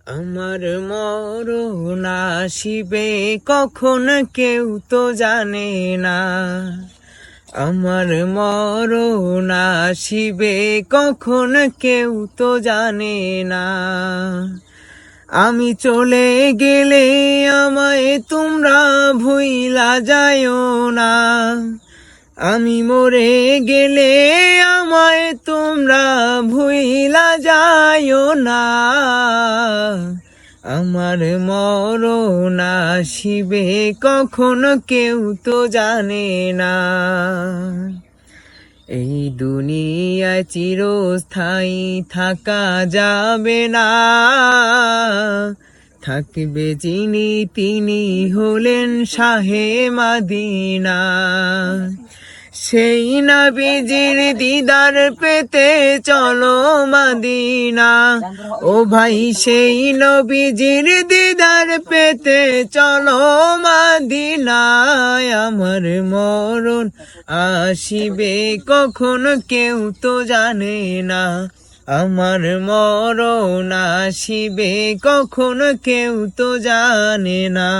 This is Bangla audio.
আমার মরণ আসিবে কখন কেউ তো জানে না। আমার মরণ আসিবে কখন কেউ তো জানে না। আমি চলে গেলে আমায় তোমরা ভুইলা যাইও না। আমি মরে গেলে আমায় তোমরা ভুইলা যাইও না। আমার মরণ আসিবে কখন কেউ তো জানে না। এই দুনিয়ায় চিরস্থায়ী থাকা যাবে না। থাকবে যিনি তিনি হলেন শাহে মদিনা। সেই নবীজির দিদার পেতে চলো মদিনা। ও ভাই সেই নবীজির দিদার পেতে চলো মদিনায়। আমার মরণ আসিবে কখন কেউ তো জানে না। আমার মরণ আসিবে কখন কেউ তো জানে না।